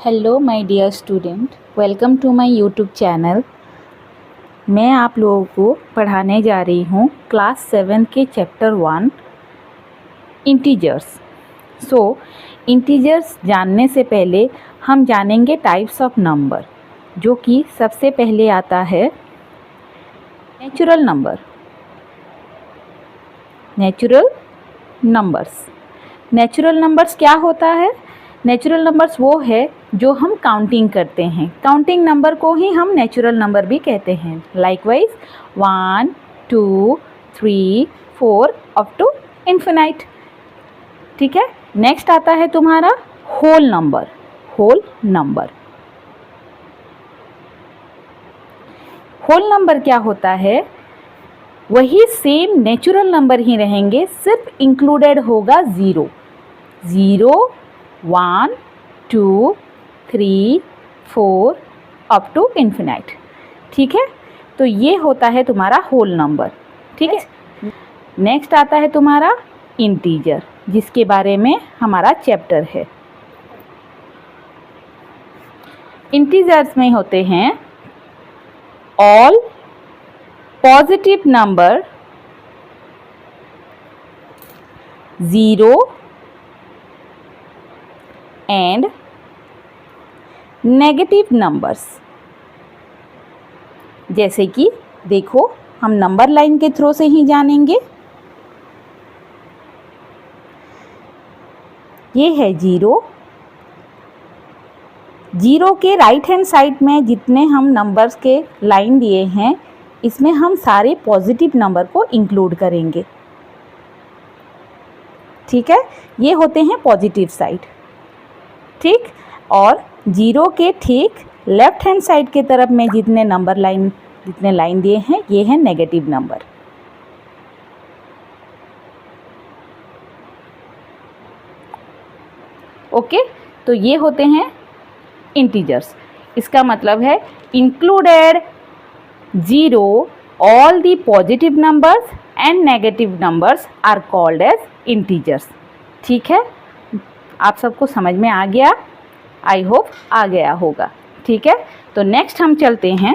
Hello my dear student, welcome to my YouTube channel. मैं आप लोगों को पढ़ाने जा रही हूँ क्लास 7 के चैप्टर 1 इंटीजर्स। इंटीजर्स जानने से पहले हम जानेंगे टाइप्स ऑफ नंबर, जो कि सबसे पहले आता है नेचुरल नंबर। नेचुरल नंबर्स क्या होता है? नेचुरल नंबर्स वो है जो हम काउंटिंग करते हैं। काउंटिंग नंबर को ही हम नेचुरल नंबर भी कहते हैं। Likewise 1, 2, 3, 4 up to infinite. ठीक है। नेक्स्ट आता है तुम्हारा होल नंबर। होल नंबर क्या होता है? वही सेम नेचुरल नंबर ही रहेंगे, सिर्फ इंक्लूडेड होगा 0, 1, 2, 3, 4 अप टू इन्फिनाइट। ठीक है। तो ये होता है तुम्हारा होल नंबर। ठीक है। नेक्स्ट आता है तुम्हारा इंटीजर, जिसके बारे में हमारा चैप्टर है। इंटीजर्स में होते हैं all positive number, 0 and negative numbers. जैसे कि देखो, हम नंबर लाइन के थ्रू से ही जानेंगे। ये है 0 के राइट हैंड साइड में जितने हम नंबर्स के लाइन दिए हैं, इसमें हम सारे पॉजिटिव नंबर को इंक्लूड करेंगे। ठीक है। ये होते हैं पॉजिटिव साइड। ठीक। और 0 के ठीक लेफ्ट हैंड साइड के तरफ में जितने लाइन दिए हैं, ये हैं नेगेटिव नंबर। ओके। तो ये होते हैं इंटीजर्स। इसका मतलब है included 0 all the positive numbers and negative numbers are called as integers। ठीक है। आप सबको समझ में आ गया? आई होप आ गया होगा। ठीक है। तो नेक्स्ट हम चलते हैं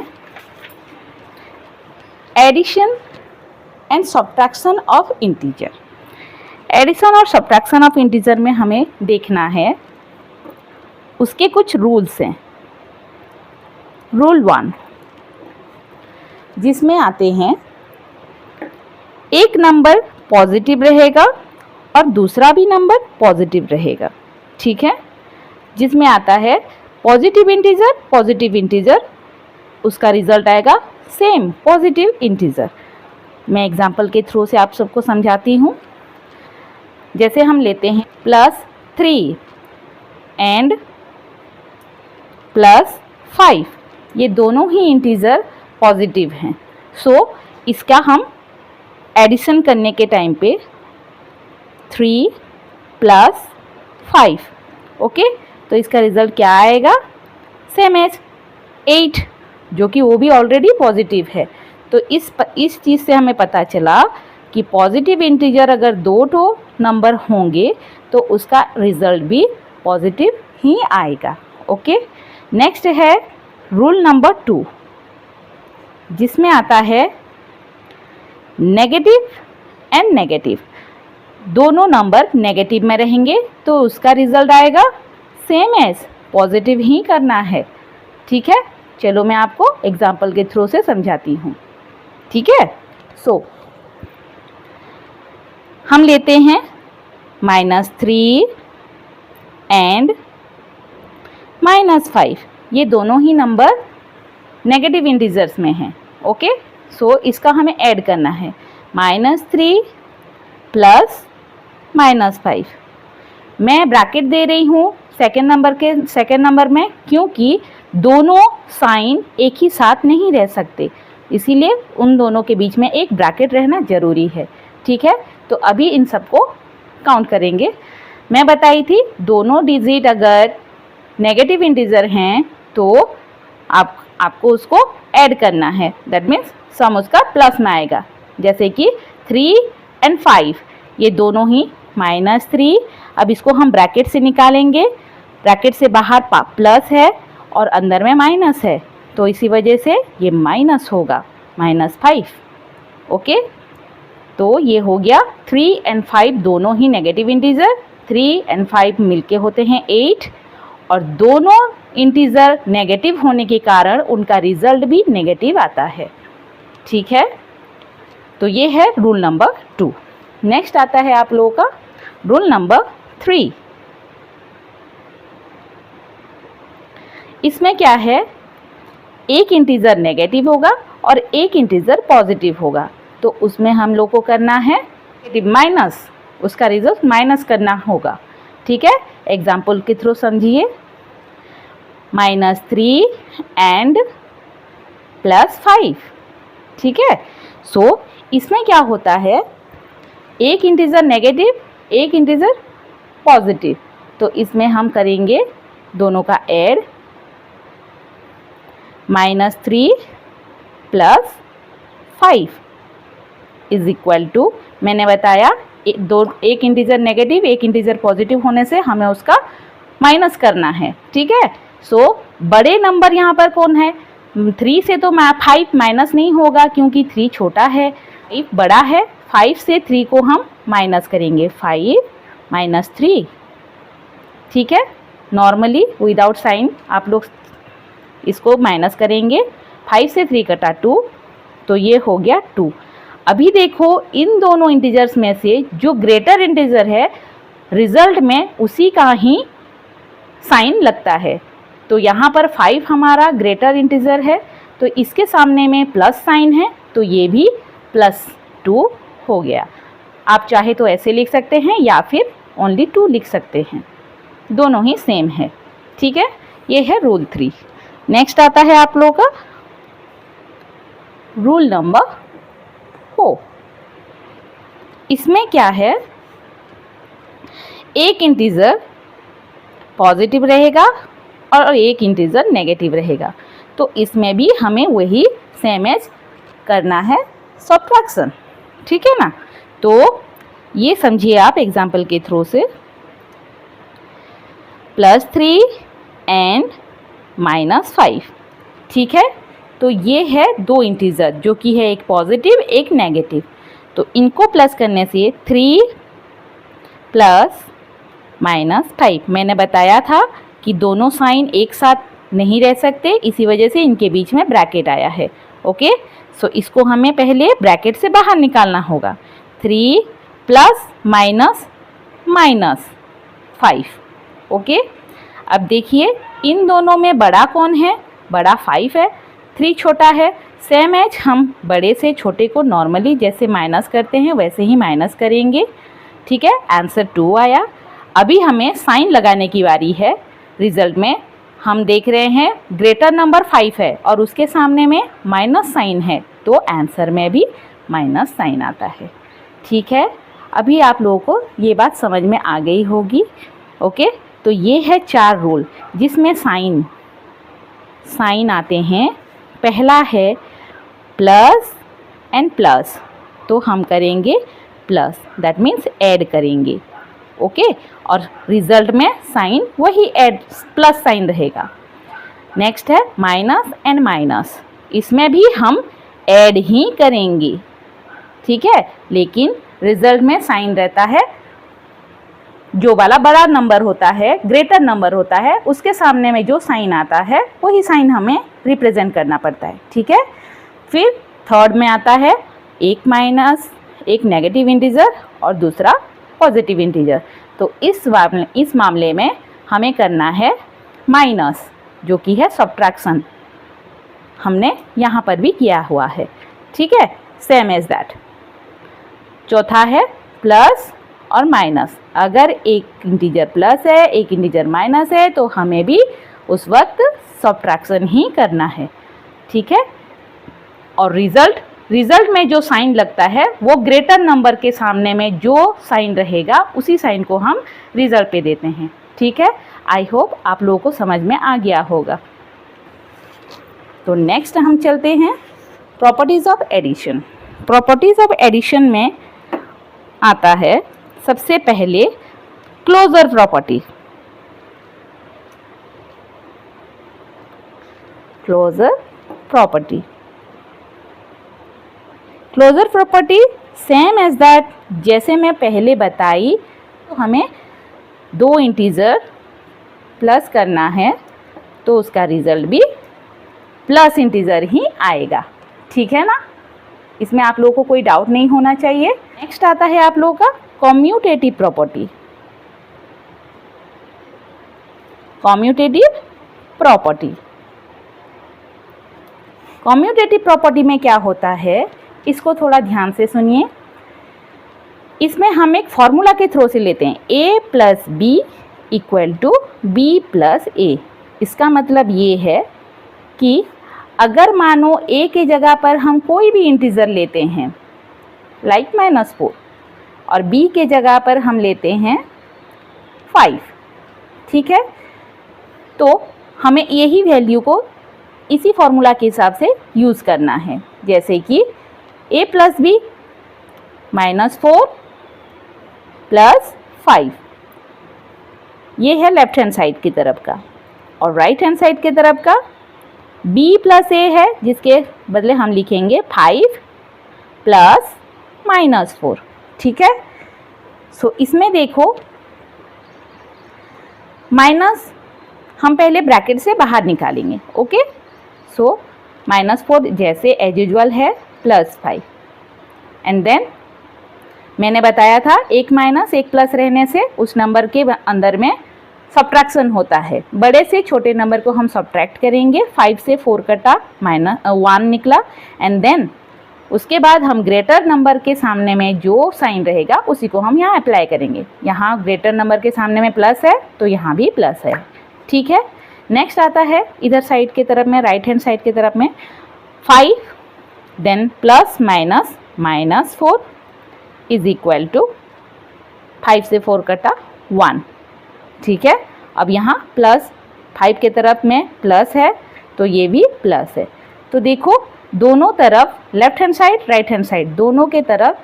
addition and subtraction of integer. Addition और सब्ट्रैक्शन ऑफ इंटीजर में हमें देखना है, उसके कुछ रूल्स हैं। रूल 1, जिसमें आते हैं एक नंबर पॉजिटिव रहेगा और दूसरा भी नंबर पॉजिटिव रहेगा। ठीक है। जिसमें आता है पॉजिटिव इंटीजर, उसका रिजल्ट आएगा सेम पॉजिटिव इंटीजर। मैं एग्जांपल के थ्रू से आप सबको समझाती हूँ। जैसे हम लेते हैं +3 एंड +5, ये दोनों ही इंटीजर पॉजिटिव हैं। इसका हम एडिशन करने के टाइम पे 3 + 5, ओके, तो इसका रिजल्ट क्या आएगा? सेम एज 8, जो कि वो भी ऑलरेडी पॉजिटिव है। तो इस चीज़ से हमें पता चला कि पॉजिटिव इंटीजर अगर 2 नंबर होंगे तो उसका रिजल्ट भी पॉजिटिव ही आएगा। ओके। नेक्स्ट है रूल नंबर 2, जिसमें आता है नेगेटिव। दोनों नंबर नेगेटिव में रहेंगे तो उसका रिजल्ट आएगा सेम एज पॉजिटिव ही करना है। ठीक है। चलो मैं आपको एग्जाम्पल के थ्रू से समझाती हूँ। ठीक है। हम लेते हैं -3 एंड -5, ये दोनों ही नंबर नेगेटिव इंटीजर्स में हैं। ओके। इसका हमें ऐड करना है -3 + -5। मैं ब्रैकेट दे रही हूँ सेकेंड नंबर में, क्योंकि दोनों साइन एक ही साथ नहीं रह सकते, इसीलिए उन दोनों के बीच में एक ब्रैकेट रहना ज़रूरी है। ठीक है। तो अभी इन सबको काउंट करेंगे। मैं बताई थी दोनों डिजिट अगर नेगेटिव इंटीजर हैं तो आपको उसको ऐड करना है। दैट मीन्स सम उसका प्लस में आएगा। जैसे कि 3 and 5, ये दोनों ही -3। अब इसको हम ब्रैकेट से निकालेंगे, ब्रैकेट से बाहर प्लस है और अंदर में माइनस है, तो इसी वजह से ये माइनस होगा, -5। ओके, तो ये हो गया 3 और 5 दोनों ही नेगेटिव इंटीजर। 3 और 5 मिलके होते हैं 8, और दोनों इंटीजर नेगेटिव होने के कारण उनका रिजल्ट भी नेगेटिव आता है। ठीक है, तो ये है रूल नंबर 2। नेक्स्ट आता है आप लोगों का रूल नंबर 3। इसमें क्या है, एक इंटीजर नेगेटिव होगा और एक इंटीजर पॉजिटिव होगा, तो उसमें हम लोग को करना है माइनस, उसका रिजल्ट माइनस करना होगा। ठीक है, एग्जाम्पल के थ्रू समझिए। -3 एंड +5। ठीक है, सो इसमें क्या होता है, एक इंटीजर नेगेटिव, एक इंटीजर पॉजिटिव, तो इसमें हम करेंगे दोनों का ऐड। -3 + 5 इज इक्वल टू, मैंने बताया एक इंटीजर नेगेटिव एक इंटीजर पॉजिटिव होने से हमें उसका माइनस करना है। ठीक है, सो बड़े नंबर यहाँ पर कौन है, 3 से तो 5 माइनस नहीं होगा क्योंकि 3 छोटा है, 5 बड़ा है। 5 से 3 को हम माइनस करेंगे, 5 - 3। ठीक है, नॉर्मली विदाउट साइन आप लोग इसको माइनस करेंगे। 5 से 3 कटा 2, तो ये हो गया 2। अभी देखो इन दोनों इंटीजर्स में से जो ग्रेटर इंटीजर है, रिजल्ट में उसी का ही साइन लगता है। तो यहाँ पर 5 हमारा ग्रेटर इंटीजर है, तो इसके सामने में प्लस साइन है, तो ये भी +2 हो गया। आप चाहे तो ऐसे लिख सकते हैं या फिर ओनली 2 लिख सकते हैं, दोनों ही सेम है। ठीक है, ये है रूल 3। नेक्स्ट आता है आप लोगों का रूल नंबर 4। इसमें क्या है, एक इंटीजर पॉजिटिव रहेगा और एक इंटीजर नेगेटिव रहेगा, तो इसमें भी हमें वही सेम एज करना है, सब्ट्रैक्शन। ठीक है ना, तो ये समझिए आप एग्जाम्पल के थ्रू से। +3 एंड -5। ठीक है, तो ये है दो इंटीजर जो कि है एक पॉजिटिव एक नेगेटिव, तो इनको प्लस करने से 3 + -5। मैंने बताया था कि दोनों साइन एक साथ नहीं रह सकते, इसी वजह से इनके बीच में ब्रैकेट आया है। ओके, सो इसको हमें पहले ब्रैकेट से बाहर निकालना होगा। 3 + -5। ओके, अब देखिए इन दोनों में बड़ा कौन है, बड़ा 5 है, 3 छोटा है। सेम एज हम बड़े से छोटे को नॉर्मली जैसे माइनस करते हैं वैसे ही माइनस करेंगे। ठीक है, आंसर 2 आया। अभी हमें साइन लगाने की बारी है। रिजल्ट में हम देख रहे हैं ग्रेटर नंबर 5 है और उसके सामने में माइनस साइन है, तो आंसर में भी माइनस साइन आता है। ठीक है, अभी आप लोगों को ये बात समझ में आ गई होगी। ओके, तो ये है 4 रूल जिसमें साइन आते हैं। पहला है प्लस एंड प्लस, तो हम करेंगे प्लस, दैट मीन्स ऐड करेंगे। ओके, और रिजल्ट में साइन वही ऐड प्लस साइन रहेगा। नेक्स्ट है माइनस एंड माइनस, इसमें भी हम ऐड ही करेंगे। ठीक है, लेकिन रिजल्ट में साइन रहता है, जो वाला बड़ा नंबर होता है ग्रेटर नंबर होता है उसके सामने में जो साइन आता है वही साइन हमें रिप्रेजेंट करना पड़ता है। ठीक है, फिर थर्ड में आता है एक माइनस, एक नेगेटिव इंटीजर और दूसरा पॉजिटिव इंटीजर, तो इस मामले में हमें करना है माइनस, जो कि है सब्ट्रैक्शन। हमने यहाँ पर भी किया हुआ है। ठीक है, सेम एज दैट। चौथा है प्लस और माइनस, अगर एक इंटीजर प्लस है एक इंटीजर माइनस है तो हमें भी उस वक्त सब्ट्रैक्शन ही करना है। ठीक है, और रिजल्ट में जो साइन लगता है वो ग्रेटर नंबर के सामने में जो साइन रहेगा उसी साइन को हम रिजल्ट पे देते हैं। ठीक है, आई होप आप लोगों को समझ में आ गया होगा। तो नेक्स्ट हम चलते हैं properties of addition. Properties of addition में आता है सबसे पहले closure property. Closure property, closure property same as that, जैसे मैं पहले बताई, तो हमें दो इंटीजर प्लस करना है तो उसका रिजल्ट भी प्लस इंटीजर ही आएगा, ठीक है ना। इसमें आप लोगों को कोई डाउट नहीं होना चाहिए। नेक्स्ट आता है आप लोगों का commutative property. Commutative property, commutative property में क्या होता है, इसको थोड़ा ध्यान से सुनिए। इसमें हम एक फॉर्मूला के थ्रू से लेते हैं, a plus B equal to B plus A. इसका मतलब ये है कि अगर मानो a के जगह पर हम कोई भी इंटीजर लेते हैं लाइक -4 और b के जगह पर हम लेते हैं 5, ठीक है, तो हमें यही वैल्यू को इसी फॉर्मूला के हिसाब से यूज़ करना है। जैसे कि a प्लस बी -4 प्लस 5, ये है लेफ्ट हैंड साइड की तरफ का, और राइट हैंड साइड की तरफ का b प्लस ए है, जिसके बदले हम लिखेंगे 5 प्लस -4, ठीक है। सो इसमें देखो माइनस हम पहले ब्रैकेट से बाहर निकालेंगे, ओके। सो -4 जैसे एज यूजुअल है प्लस 5, एंड देन मैंने बताया था एक माइनस एक प्लस रहने से उस नंबर के अंदर में सब्ट्रैक्शन होता है। बड़े से छोटे नंबर को हम सब्ट्रैक्ट करेंगे, 5 से 4 कटा -1 निकला, एंड देन उसके बाद हम ग्रेटर नंबर के सामने में जो साइन रहेगा उसी को हम यहाँ अप्लाई करेंगे। यहाँ ग्रेटर नंबर के सामने में प्लस है तो यहाँ भी प्लस है, ठीक है। नेक्स्ट आता है इधर साइड की तरफ में, राइट हैंड साइड की तरफ में 5 then plus minus -4 is equal to 5 से 4 कटा 1, ठीक है। अब यहाँ प्लस 5 के तरफ में प्लस है तो ये भी प्लस है। तो देखो दोनों तरफ left hand side right hand side दोनों के तरफ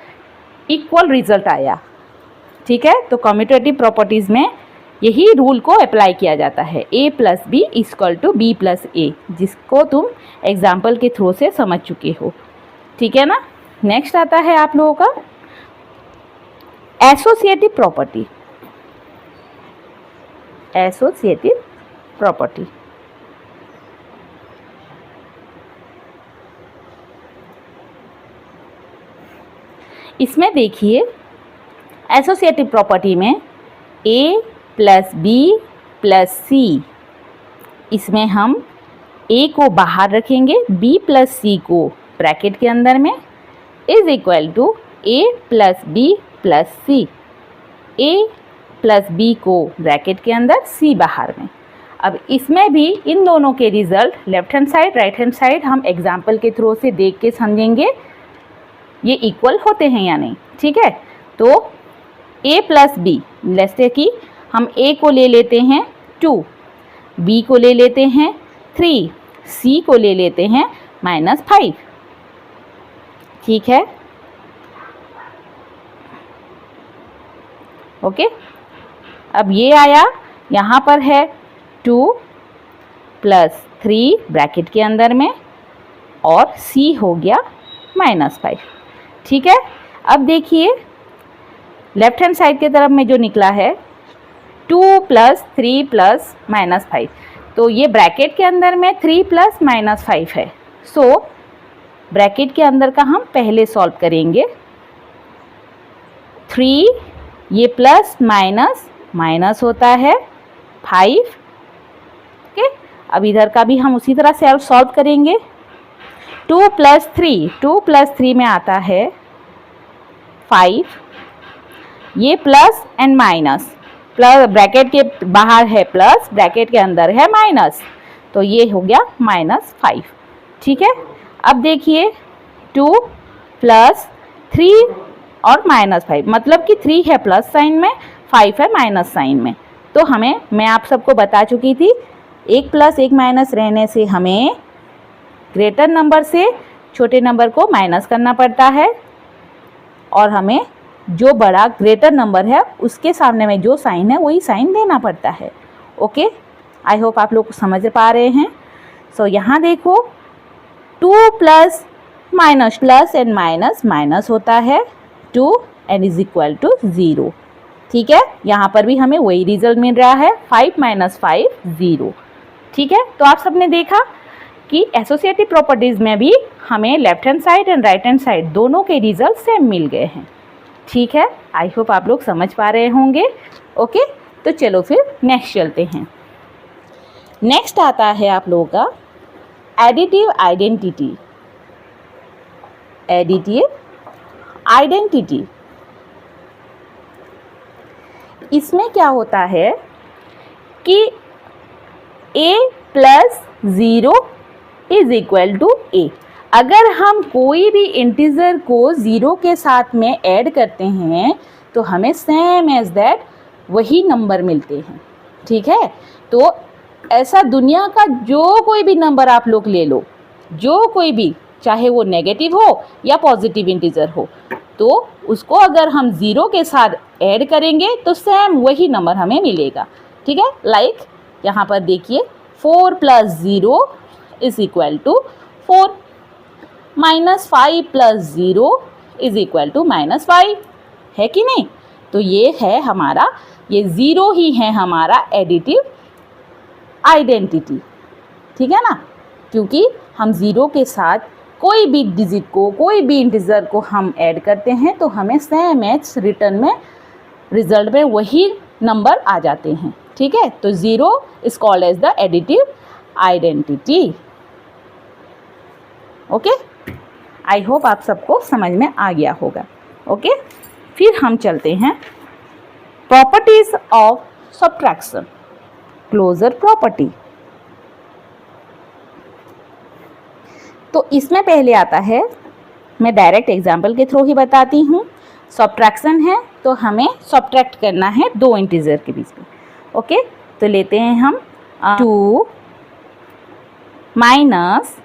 इक्वल रिजल्ट आया, ठीक है। तो कम्यूटेटिव प्रॉपर्टीज़ में यही रूल को अप्लाई किया जाता है, a plus B equal to B plus A, जिसको तुम एग्जाम्पल के थ्रू से समझ चुके हो, ठीक है ना। नेक्स्ट आता है आप लोगों का एसोसिएटिव प्रॉपर्टी। एसोसिएटिव प्रॉपर्टी, इसमें देखिए एसोसिएटिव प्रॉपर्टी में a प्लस बी प्लस सी, इसमें हम a को बाहर रखेंगे, b प्लस सी को ब्रैकेट के अंदर में, is equal to a plus b plus c, a plus b को ब्रैकेट के अंदर, c बाहर में। अब इसमें भी इन दोनों के result left hand side right hand side हम एग्जाम्पल के थ्रू से देख के समझेंगे ये इक्वल होते हैं या नहीं, ठीक है। तो a प्लस बी, जैसे कि हम a को ले लेते हैं 2, b को ले लेते हैं 3, c को ले लेते हैं -5, ठीक है, ओके। अब ये आया, यहाँ पर है 2 प्लस 3 ब्रैकेट के अंदर में, और c हो गया -5, ठीक है। अब देखिए लेफ्ट हैंड साइड की तरफ में जो निकला है 2 प्लस 3 प्लस -5, तो ये ब्रैकेट के अंदर में 3 प्लस -5 है। सो ब्रैकेट के अंदर का हम पहले सॉल्व करेंगे, 3 ये प्लस माइनस माइनस होता है 5, ओके। अब इधर का भी हम उसी तरह से सॉल्व करेंगे, 2 प्लस 3 में आता है 5, ये plus and minus, plus bracket के बाहर है प्लस, ब्रैकेट के अंदर है माइनस, तो ये हो गया -5, ठीक है। अब देखिए 2 प्लस 3 और -5, मतलब कि 3 है प्लस साइन में, 5 है माइनस साइन में। तो मैं आप सबको बता चुकी थी, एक प्लस एक माइनस रहने से हमें ग्रेटर नंबर से छोटे नंबर को माइनस करना पड़ता है, और हमें जो बड़ा ग्रेटर नंबर है उसके सामने में जो साइन है वही साइन देना पड़ता है। ओके, आई होप आप लोग समझ पा रहे हैं। सो यहाँ देखो 2 plus minus plus and minus minus होता है 2 एंड इज इक्वल टू 0। ठीक है, यहाँ पर भी हमें वही रिजल्ट मिल रहा है 5 माइनस 5 0। ठीक है, तो आप सबने देखा कि एसोसिएटिव प्रॉपर्टीज़ में भी हमें left hand side and right hand side दोनों के रिजल्ट सेम मिल गए हैं। ठीक है, आई होप आप लोग समझ पा रहे होंगे। ओके, तो चलो फिर नेक्स्ट चलते हैं। नेक्स्ट आता है आप लोगों का एडिटिव आइडेंटिटी। एडिटिव आइडेंटिटी, इसमें क्या होता है कि a plus 0 is equal to a। अगर हम कोई भी इंटीजर को 0 के साथ में ऐड करते हैं तो हमें सेम एज दैट वही नंबर मिलते हैं। ठीक है, तो ऐसा दुनिया का जो कोई भी नंबर आप लोग ले लो, जो कोई भी, चाहे वो नेगेटिव हो या पॉजिटिव इंटीजर हो, तो उसको अगर हम 0 के साथ ऐड करेंगे तो सेम वही नंबर हमें मिलेगा। ठीक है, लाइक यहाँ पर देखिए 4 plus 0 is equal to 4, minus 5 plus 0 is equal to minus 5, है कि नहीं। तो ये है हमारा, ये 0 ही है हमारा एडिटिव आइडेंटिटी। ठीक है ना, क्योंकि हम 0 के साथ कोई भी डिजिट को, कोई भी इंटीजर को हम ऐड करते हैं तो हमें सेम एज रिटर्न में रिजल्ट में वही नंबर आ जाते हैं। ठीक है, तो 0 is called as the additive identity. Okay, I hope आप सबको समझ में आ गया होगा। ओके, फिर हम चलते हैं properties of subtraction, closure property. तो इसमें पहले आता है, मैं डायरेक्ट एग्जाम्पल के थ्रू ही बताती हूँ। सब्ट्रैक्शन है तो हमें सब्ट्रैक्ट करना है दो इंटीजर के बीच में। ओके, तो लेते हैं हम 2 माइनस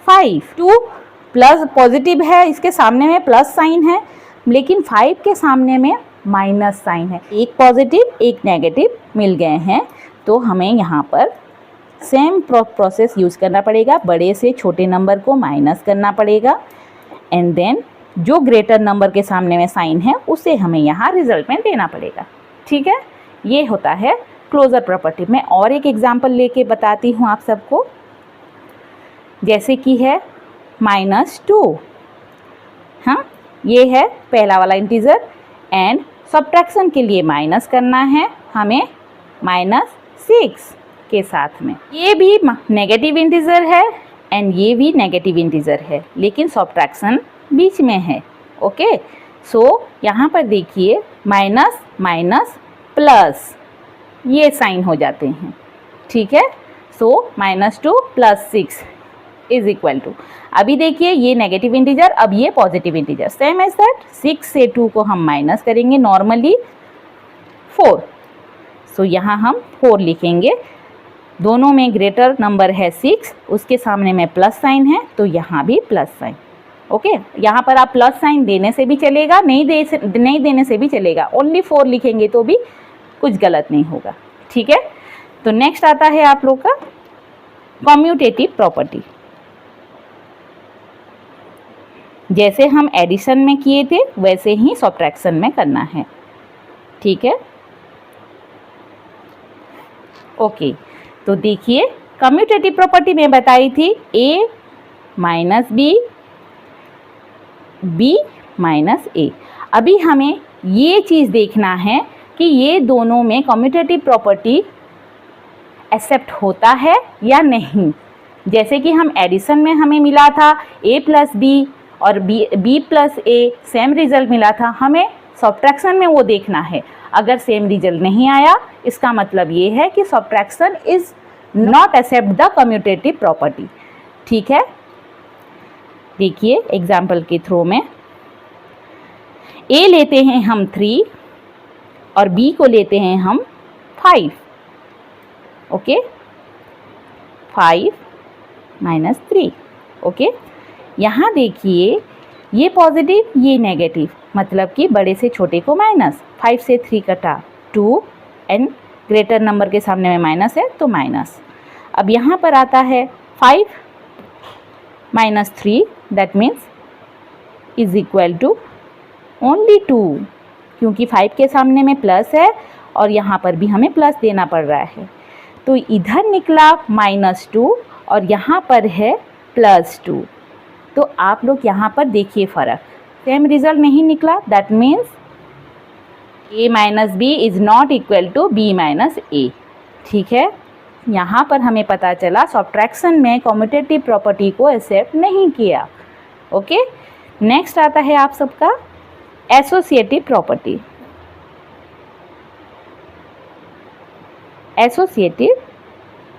5। 2 प्लस पॉजिटिव है, इसके सामने में प्लस साइन है, लेकिन 5 के सामने में माइनस साइन है। एक पॉजिटिव एक नेगेटिव मिल गए हैं, तो हमें यहाँ पर सेम प्रोसेस यूज़ करना पड़ेगा। बड़े से छोटे नंबर को माइनस करना पड़ेगा एंड देन जो ग्रेटर नंबर के सामने में साइन है उसे हमें यहाँ रिजल्ट में देना पड़ेगा। ठीक है, ये होता है क्लोजर प्रॉपर्टी। मैं और एक एग्जांपल लेके बताती हूँ आप सबको, जैसे कि है -2। हाँ, ये है पहला वाला इंटीजर एंड सब्ट्रैक्शन के लिए माइनस करना है हमें -6 के साथ में। ये भी नेगेटिव इंटीजर है एंड ये भी नेगेटिव इंटीजर है, लेकिन सब्ट्रैक्शन बीच में है। ओके, सो यहाँ पर देखिए माइनस माइनस प्लस ये साइन हो जाते हैं। ठीक है, सो -2 + 6 इज इक्वल टू, अभी देखिए ये नेगेटिव इंटीजर, अब ये positive integer, same as that 6 से 2 को हम माइनस करेंगे नॉर्मली 4। सो यहाँ हम 4 लिखेंगे। दोनों में ग्रेटर नंबर है 6, उसके सामने में प्लस साइन है तो यहाँ भी प्लस साइन। ओके, यहाँ पर आप प्लस साइन देने से भी चलेगा, नहीं देने से भी चलेगा, ओनली 4 लिखेंगे तो भी कुछ गलत नहीं होगा। ठीक है, तो नेक्स्ट आता है आप लोग का कम्यूटेटिव प्रॉपर्टी। जैसे हम एडिशन में किए थे वैसे ही सब्ट्रैक्शन में करना है। ठीक है, ओके, तो देखिए कम्यूटेटिव प्रॉपर्टी में बताई थी a minus b, b minus a। अभी हमें ये चीज़ देखना है कि ये दोनों में कम्यूटेटिव प्रॉपर्टी एक्सेप्ट होता है या नहीं। जैसे कि हम एडिशन में हमें मिला था a + b और b + a सेम रिजल्ट मिला था, हमें सब्ट्रैक्शन में वो देखना है। अगर सेम रिजल्ट नहीं आया इसका मतलब ये है कि subtraction is not accept the commutative property. ठीक है, देखिए एग्जाम्पल के थ्रू में a लेते हैं हम 3 और b को लेते हैं हम 5। ओके, 5 - 3। ओके, यहाँ देखिए ये पॉजिटिव ये नेगेटिव, मतलब कि बड़े से छोटे को माइनस, 5 से 3 कटा 2 एंड ग्रेटर नंबर के सामने में माइनस है तो माइनस। अब यहाँ पर आता है 5 minus 3 that means is equal to only 2, क्योंकि 5 के सामने में प्लस है और यहाँ पर भी हमें प्लस देना पड़ रहा है। तो इधर निकला -2 और यहाँ पर है +2। तो आप लोग यहाँ पर देखिए फ़र्क, सेम रिजल्ट नहीं निकला, that means a minus B is not equal to b minus A. ठीक है, यहाँ पर हमें पता चला सब्ट्रैक्शन में कम्यूटेटिव प्रॉपर्टी को एक्सेप्ट नहीं किया। ओके, नेक्स्ट आता है आप सबका एसोसिएटिव प्रॉपर्टी। एसोसिएटिव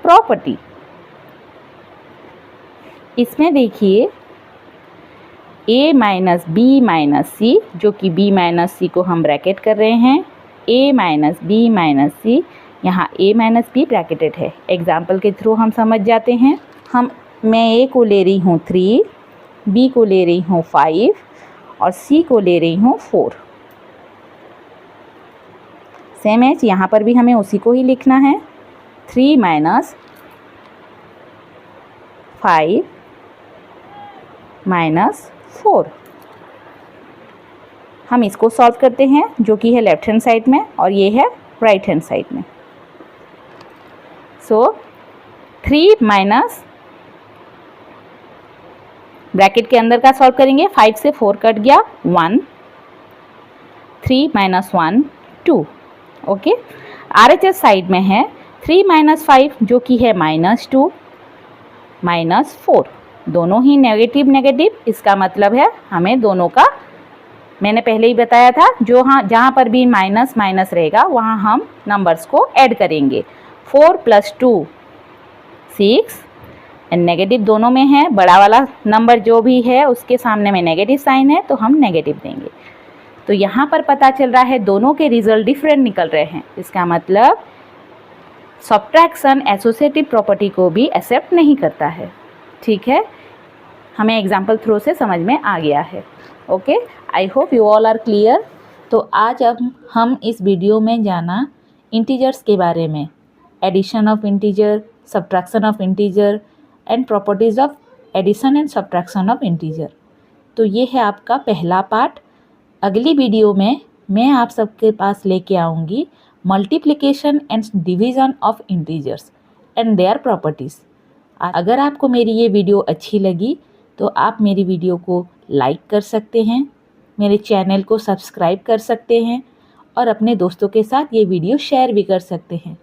प्रॉपर्टी, इसमें देखिए a माइनस बी माइनस सी, जो कि b माइनस सी को हम ब्रैकेट कर रहे हैं, a माइनस बी माइनस सी, यहाँ a माइनस बी ब्रैकेटेड है। एग्जाम्पल के थ्रू हम समझ जाते हैं। मैं a को ले रही हूँ 3, b को ले रही हूँ 5 और c को ले रही हूँ 4। सेम एज यहाँ पर भी हमें उसी को ही लिखना है, 3 माइनस 5 माइनस 4। हम इसको सॉल्व करते हैं, जो कि है लेफ्ट हैंड साइड में और ये है राइट हैंड साइड में। सो 3 माइनस ब्रैकेट के अंदर का सॉल्व करेंगे, 5 से 4 कट गया 1, 3 माइनस 1 2। ओके, RHS साइड में है 3 माइनस 5 जो कि है -2 -4, दोनों ही नेगेटिव नेगेटिव। इसका मतलब है हमें दोनों का, मैंने पहले ही बताया था, जहाँ पर भी माइनस माइनस रहेगा वहाँ हम नंबर्स को ऐड करेंगे। 4 + 2 6 एंड नेगेटिव दोनों में है, बड़ा वाला नंबर जो भी है उसके सामने में नेगेटिव साइन है तो हम नेगेटिव देंगे। तो यहाँ पर पता चल रहा है दोनों के रिजल्ट डिफरेंट निकल रहे हैं। इसका मतलब सब्ट्रैक्शन एसोसिएटिव प्रॉपर्टी को भी एक्सेप्ट नहीं करता है। ठीक है, हमें एग्जाम्पल थ्रू से समझ में आ गया है। Okay, I hope you all are clear. तो आज अब हम इस वीडियो में जाना इंटीजर्स के बारे में, addition of integer, subtraction of integer and properties of addition and subtraction of integer. तो ये है आपका पहला पार्ट। अगली वीडियो में मैं आप सबके पास लेके आऊँगी multiplication and division of integers and their properties. अगर आपको मेरी ये वीडियो अच्छी लगी तो आप मेरी वीडियो को लाइक कर सकते हैं, मेरे चैनल को सब्सक्राइब कर सकते हैं और अपने दोस्तों के साथ ये वीडियो शेयर भी कर सकते हैं।